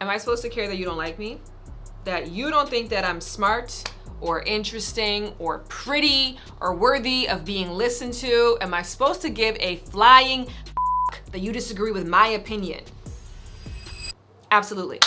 Am I supposed to care that you don't like me? That you don't think that I'm smart or interesting or pretty or worthy of being listened to? Am I supposed to give a flying that you disagree with my opinion? Absolutely.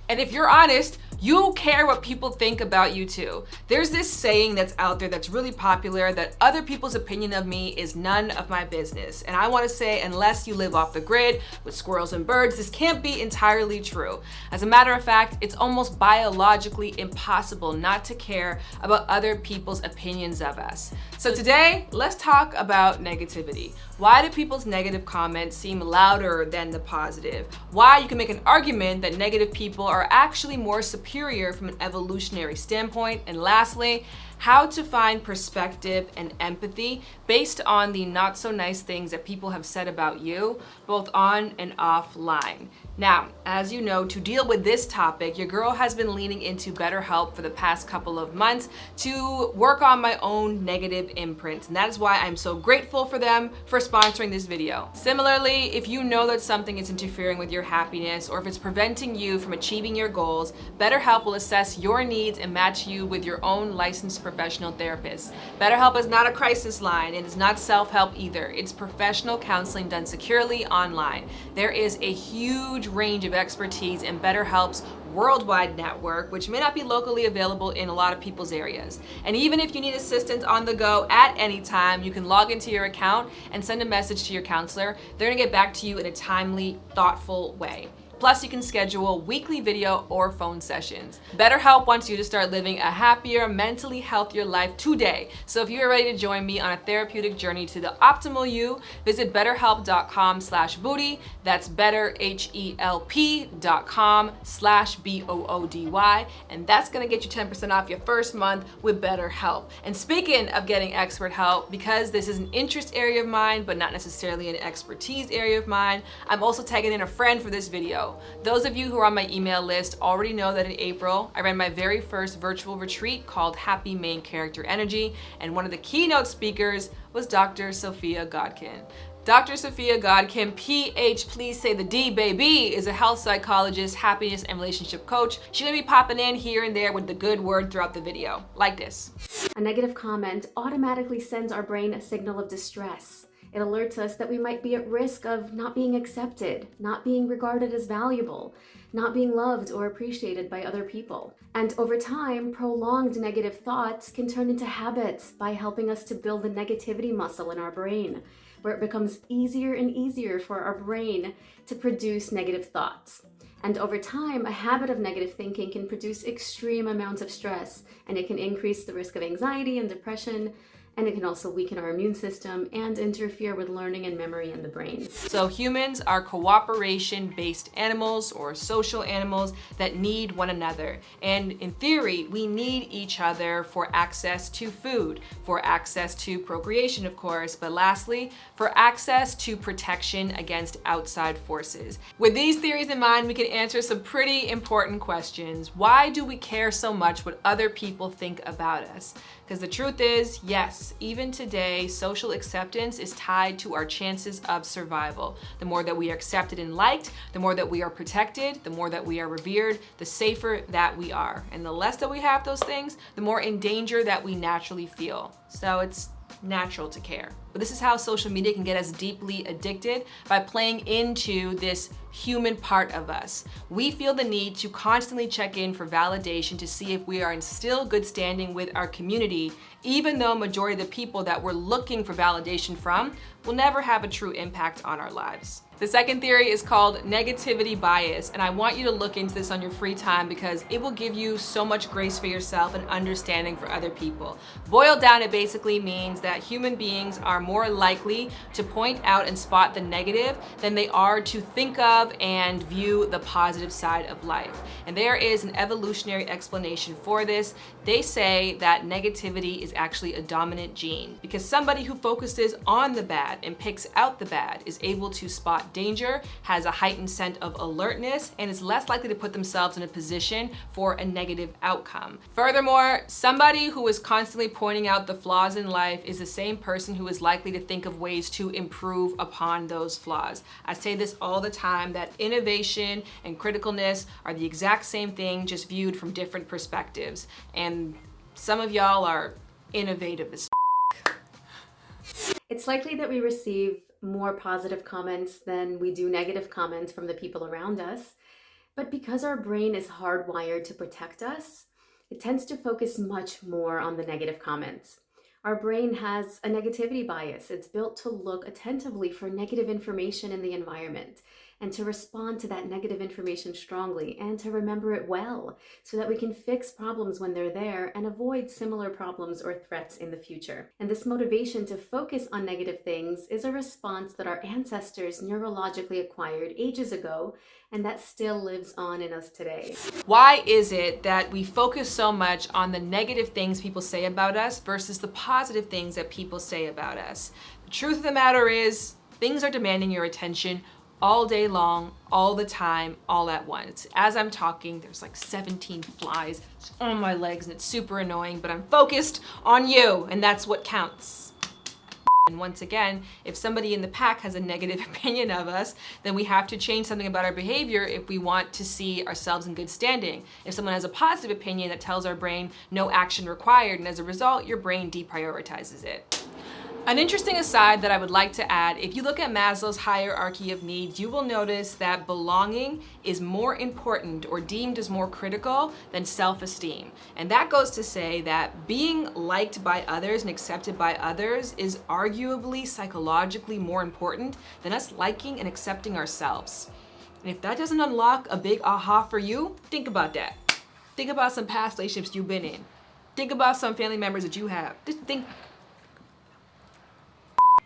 And if you're honest, you care what people think about you too. There's this saying that's out there that's really popular, that other people's opinion of me is none of my business. And I want to say, unless you live off the grid with squirrels and birds, this can't be entirely true. As a matter of fact, it's almost biologically impossible not to care about other people's opinions of us. So today, let's talk about negativity. Why do people's negative comments seem louder than the positive? Why you can make an argument that negative people are actually more superior from an evolutionary standpoint. And lastly, how to find perspective and empathy based on the not so nice things that people have said about you, both on and offline. Now, as you know, to deal with this topic, your girl has been leaning into BetterHelp for the past couple of months to work on my own negative imprint. And that is why I'm so grateful for them for sponsoring this video. Similarly, if you know that something is interfering with your happiness or if it's preventing you from achieving your goals, BetterHelp will assess your needs and match you with your own licensed professional therapist. BetterHelp is not a crisis line. It is not self-help either. It's professional counseling done securely online. There is a huge range of expertise in BetterHelp's worldwide network, which may not be locally available in a lot of people's areas. And even if you need assistance on the go at any time, you can log into your account and send a message to your counselor. They're gonna get back to you in a timely, thoughtful way. Plus, you can schedule weekly video or phone sessions. BetterHelp wants you to start living a happier, mentally healthier life today. So if you're ready to join me on a therapeutic journey to the optimal you, visit betterhelp.com/boody. That's betterhelp.com/BOODY. And that's gonna get you 10% off your first month with BetterHelp. And speaking of getting expert help, because this is an interest area of mine, but not necessarily an expertise area of mine, I'm also tagging in a friend for this video. Those of you who are on my email list already know that in April, I ran my very first virtual retreat called Happy Main Character Energy, and one of the keynote speakers was Dr. Sophia Godkin. Dr. Sophia Godkin, PH, please say the D, baby, is a health psychologist, happiness and relationship coach. She's gonna be popping in here and there with the good word throughout the video, like this. A negative comment automatically sends our brain a signal of distress. It alerts us that we might be at risk of not being accepted, not being regarded as valuable, not being loved or appreciated by other people. And over time, prolonged negative thoughts can turn into habits by helping us to build the negativity muscle in our brain, where it becomes easier and easier for our brain to produce negative thoughts. And over time, a habit of negative thinking can produce extreme amounts of stress, and it can increase the risk of anxiety and depression, and it can also weaken our immune system and interfere with learning and memory in the brain. So humans are cooperation-based animals or social animals that need one another. And in theory, we need each other for access to food, for access to procreation, of course, but lastly, for access to protection against outside forces. With these theories in mind, we can answer some pretty important questions. Why do we care so much what other people think about us? Because the truth is, yes, even today, social acceptance is tied to our chances of survival. The more that we are accepted and liked, the more that we are protected, the more that we are revered, the safer that we are. And the less that we have those things, the more in danger that we naturally feel. So it's natural to care. But this is how social media can get us deeply addicted, by playing into this human part of us. We feel the need to constantly check in for validation to see if we are in still good standing with our community, even though majority of the people that we're looking for validation from will never have a true impact on our lives. The second theory is called negativity bias, and I want you to look into this on your free time because it will give you so much grace for yourself and understanding for other people. Boiled down, it basically means that human beings are more likely to point out and spot the negative than they are to think of and view the positive side of life. And there is an evolutionary explanation for this. They say that negativity is actually a dominant gene because somebody who focuses on the bad and picks out the bad is able to spot spot danger, has a heightened sense of alertness, and is less likely to put themselves in a position for a negative outcome. Furthermore, somebody who is constantly pointing out the flaws in life is the same person who is likely to think of ways to improve upon those flaws. I say this all the time, that innovation and criticalness are the exact same thing, just viewed from different perspectives. And some of y'all are innovative as It's likely that we receive more positive comments than we do negative comments from the people around us. But because our brain is hardwired to protect us, it tends to focus much more on the negative comments. Our brain has a negativity bias. It's built to look attentively for negative information in the environment and to respond to that negative information strongly and to remember it well so that we can fix problems when they're there and avoid similar problems or threats in the future. And this motivation to focus on negative things is a response that our ancestors neurologically acquired ages ago, and that still lives on in us today. Why is it that we focus so much on the negative things people say about us versus the positive things that people say about us? The truth of the matter is, things are demanding your attention all day long, all the time, all at once. As I'm talking, there's like 17 flies on my legs and it's super annoying, but I'm focused on you, and that's what counts. And once again, if somebody in the pack has a negative opinion of us, then we have to change something about our behavior if we want to see ourselves in good standing. If someone has a positive opinion, that tells our brain no action required, and as a result, your brain deprioritizes it. An interesting aside that I would like to add, if you look at Maslow's hierarchy of needs, you will notice that belonging is more important or deemed as more critical than self-esteem. And that goes to say that being liked by others and accepted by others is arguably psychologically more important than us liking and accepting ourselves. And if that doesn't unlock a big aha for you, think about that. Think about some past relationships you've been in. Think about some family members that you have. Just think.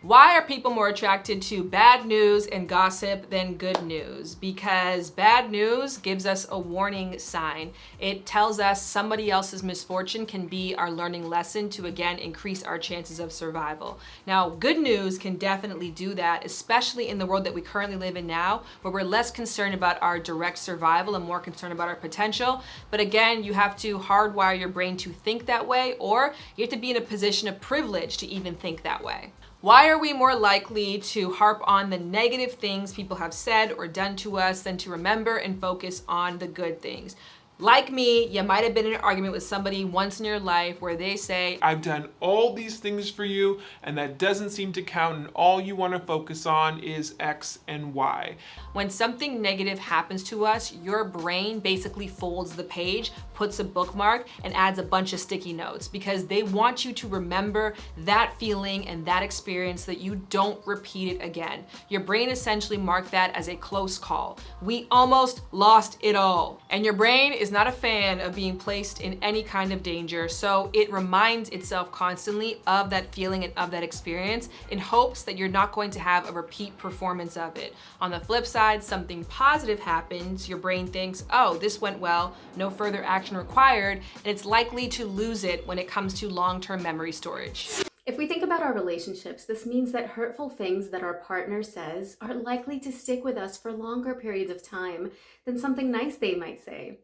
Why are people more attracted to bad news and gossip than good news? Because bad news gives us a warning sign. It tells us somebody else's misfortune can be our learning lesson to, again, increase our chances of survival. Now, good news can definitely do that, especially in the world that we currently live in now, where we're less concerned about our direct survival and more concerned about our potential. But again, you have to hardwire your brain to think that way, or you have to be in a position of privilege to even think that way. Why are we more likely to harp on the negative things people have said or done to us than to remember and focus on the good things? Like me, you might have been in an argument with somebody once in your life where they say, I've done all these things for you and that doesn't seem to count, and all you want to focus on is X and Y. When something negative happens to us, your brain basically folds the page, puts a bookmark, and adds a bunch of sticky notes because they want you to remember that feeling and that experience so that you don't repeat it again. Your brain essentially marked that as a close call. We almost lost it all. And your brain is not a fan of being placed in any kind of danger, so it reminds itself constantly of that feeling and of that experience in hopes that you're not going to have a repeat performance of it. On the flip side, something positive happens, your brain thinks, oh, this went well, no further action required, and it's likely to lose it when it comes to long-term memory storage. If we think about our relationships, this means that hurtful things that our partner says are likely to stick with us for longer periods of time than something nice they might say.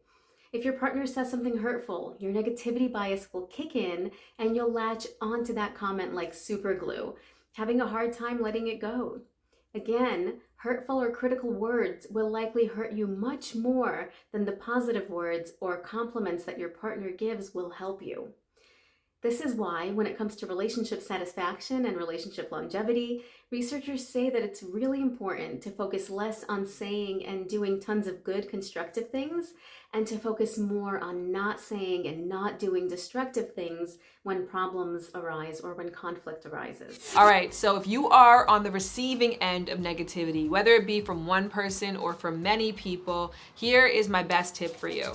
If your partner says something hurtful, your negativity bias will kick in and you'll latch onto that comment like super glue, having a hard time letting it go. Again, hurtful or critical words will likely hurt you much more than the positive words or compliments that your partner gives will help you. This is why, when it comes to relationship satisfaction and relationship longevity, researchers say that it's really important to focus less on saying and doing tons of good, constructive things, and to focus more on not saying and not doing destructive things when problems arise or when conflict arises. All right, so if you are on the receiving end of negativity, whether it be from one person or from many people, here is my best tip for you.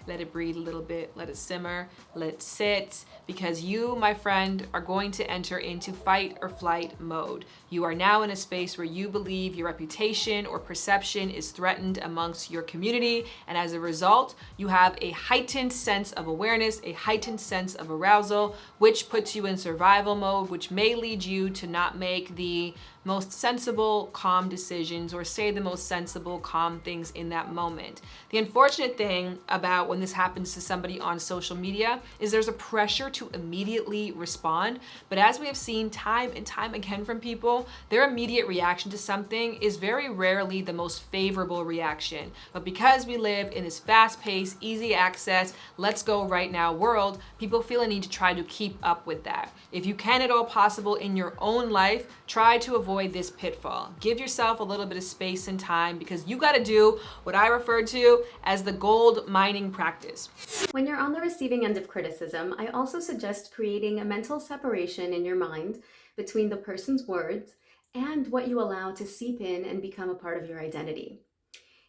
Let it breathe a little bit, let it simmer, let it sit, because you, my friend, are going to enter into fight or flight mode. You are now in a space where you believe your reputation or perception is threatened amongst your community, and as a result, you have a heightened sense of awareness, a heightened sense of arousal, which puts you in survival mode, which may lead you to not make the most sensible, calm decisions or say the most sensible, calm things in that moment. The unfortunate thing about when this happens to somebody on social media is there's a pressure to immediately respond. But as we have seen time and time again from people, their immediate reaction to something is very rarely the most favorable reaction. But because we live in this fast-paced, easy access, let's go right now world, people feel a need to try to keep up with that. If you can at all possible in your own life, try to avoid this pitfall. Give yourself a little bit of space and time because you got to do what I refer to as the gold mining practice. When you're on the receiving end of criticism, I also suggest creating a mental separation in your mind between the person's words and what you allow to seep in and become a part of your identity.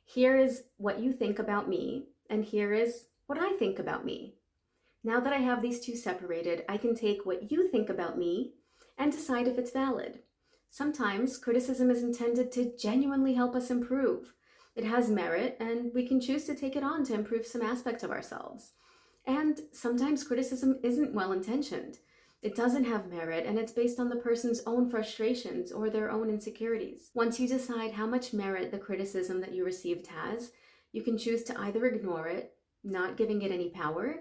Here is what you think about me, and here is what I think about me. Now that I have these two separated, I can take what you think about me and decide if it's valid. Sometimes criticism is intended to genuinely help us improve. It has merit, and we can choose to take it on to improve some aspect of ourselves. And sometimes criticism isn't well-intentioned. It doesn't have merit, and it's based on the person's own frustrations or their own insecurities. Once you decide how much merit the criticism that you received has, you can choose to either ignore it, not giving it any power,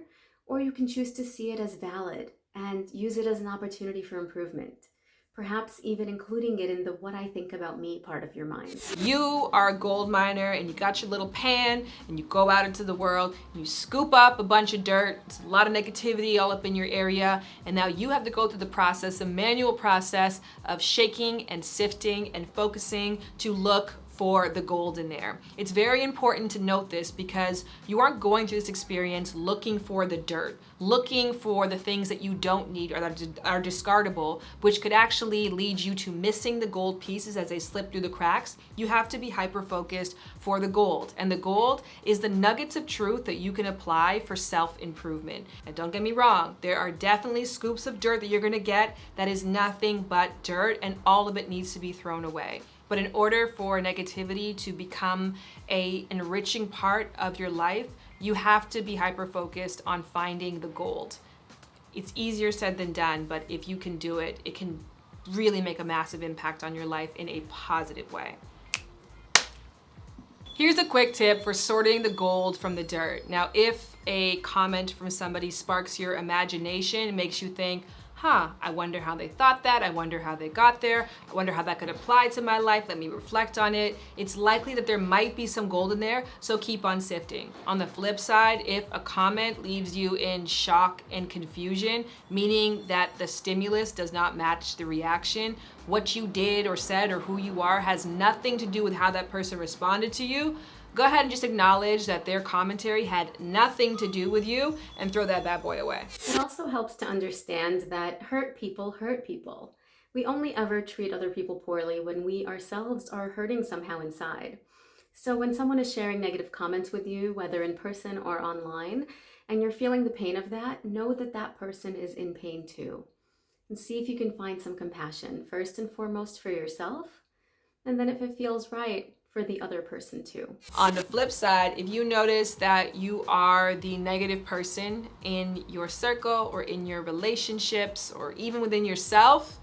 or you can choose to see it as valid and use it as an opportunity for improvement. Perhaps even including it in the what I think about me part of your mind. You are a gold miner and you got your little pan and you go out into the world and you scoop up a bunch of dirt. It's a lot of negativity all up in your area, and now you have to go through the process, the manual process of shaking and sifting and focusing to look for the gold in there. It's very important to note this because you aren't going through this experience looking for the dirt, looking for the things that you don't need or that are discardable, which could actually lead you to missing the gold pieces as they slip through the cracks. You have to be hyper-focused for the gold. And the gold is the nuggets of truth that you can apply for self-improvement. And don't get me wrong, there are definitely scoops of dirt that you're gonna get that is nothing but dirt, and all of it needs to be thrown away. But in order for negativity to become an enriching part of your life, you have to be hyper-focused on finding the gold. It's easier said than done, but if you can do it, it can really make a massive impact on your life in a positive way. Here's a quick tip for sorting the gold from the dirt. Now, if a comment from somebody sparks your imagination, makes you think, I wonder how they thought that, I wonder how they got there, I wonder how that could apply to my life, let me reflect on it. It's likely that there might be some gold in there, so keep on sifting. On the flip side, if a comment leaves you in shock and confusion, meaning that the stimulus does not match the reaction, what you did or said or who you are has nothing to do with how that person responded to you, go ahead and just acknowledge that their commentary had nothing to do with you and throw that bad boy away. It also helps to understand that hurt people hurt people. We only ever treat other people poorly when we ourselves are hurting somehow inside. So when someone is sharing negative comments with you, whether in person or online, and you're feeling the pain of that, know that that person is in pain too. And see if you can find some compassion, first and foremost for yourself, and then if it feels right, for the other person too. On the flip side, if you notice that you are the negative person in your circle or in your relationships or even within yourself,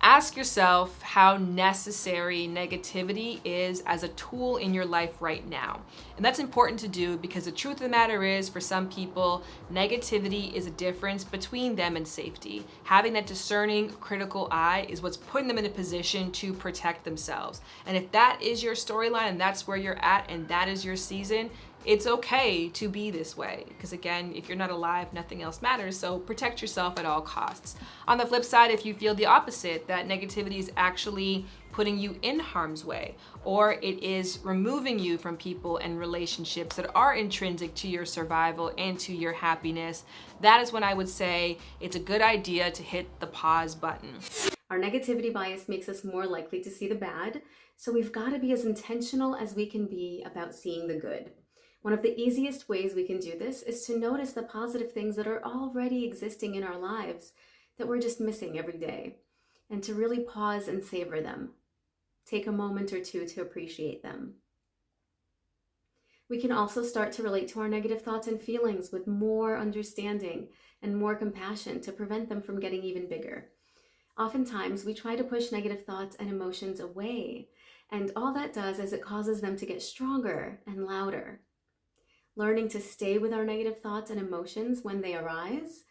ask yourself how necessary negativity is as a tool in your life right now. And that's important to do because the truth of the matter is, for some people, negativity is a difference between them and safety. Having that discerning, critical eye is what's putting them in a position to protect themselves. And if that is your storyline and that's where you're at and that is your season, it's okay to be this way, because again, if you're not alive, nothing else matters, so protect yourself at all costs. On the flip side, if you feel the opposite, that negativity is actually putting you in harm's way, or it is removing you from people and relationships that are intrinsic to your survival and to your happiness, that is when I would say it's a good idea to hit the pause button. Our negativity bias makes us more likely to see the bad, so we've got to be as intentional as we can be about seeing the good. One of the easiest ways we can do this is to notice the positive things that are already existing in our lives that we're just missing every day, and to really pause and savor them. Take a moment or two to appreciate them. We can also start to relate to our negative thoughts and feelings with more understanding and more compassion to prevent them from getting even bigger. Oftentimes, we try to push negative thoughts and emotions away, and all that does is it causes them to get stronger and louder. Learning to stay with our negative thoughts and emotions when they arise,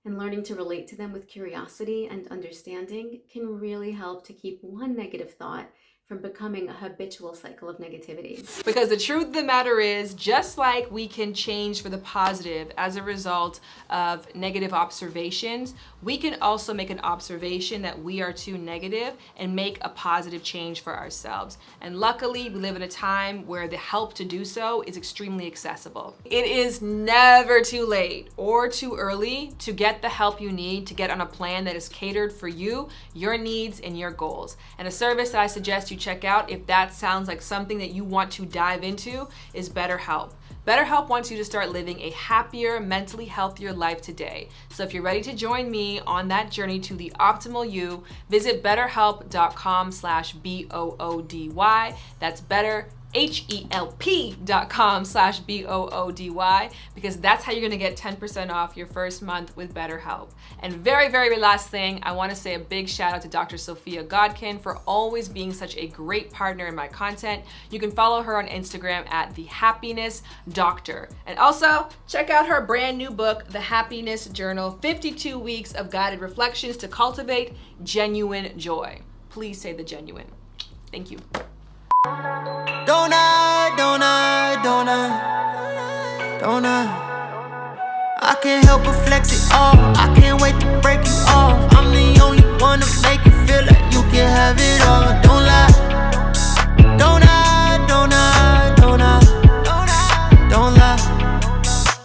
and learning to relate to them with curiosity and understanding can really help to keep one negative thought from becoming a habitual cycle of negativity. Because the truth of the matter is, just like we can change for the positive as a result of negative observations, we can also make an observation that we are too negative and make a positive change for ourselves. And luckily, we live in a time where the help to do so is extremely accessible. It is never too late or too early to get the help you need to get on a plan that is catered for you, your needs, and your goals. And a service that I suggest you check out, if that sounds like something that you want to dive into, is BetterHelp. BetterHelp wants you to start living a happier, mentally healthier life today. So if you're ready to join me on that journey to the optimal you, visit betterhelp.com/BOODY. That's better, HELP.com/BOODY, because that's how you're gonna get 10% off your first month with BetterHelp. And very, very last thing, I wanna say a big shout out to Dr. Sophia Godkin for always being such a great partner in my content. You can follow her on Instagram at The Happiness Doctor. And also, check out her brand new book, The Happiness Journal, 52 weeks of guided reflections to cultivate genuine joy. Please say the genuine. Thank you. Don't I can't help but flex it off. I can't wait to break it off. I'm the only one to make it feel like you can have it all.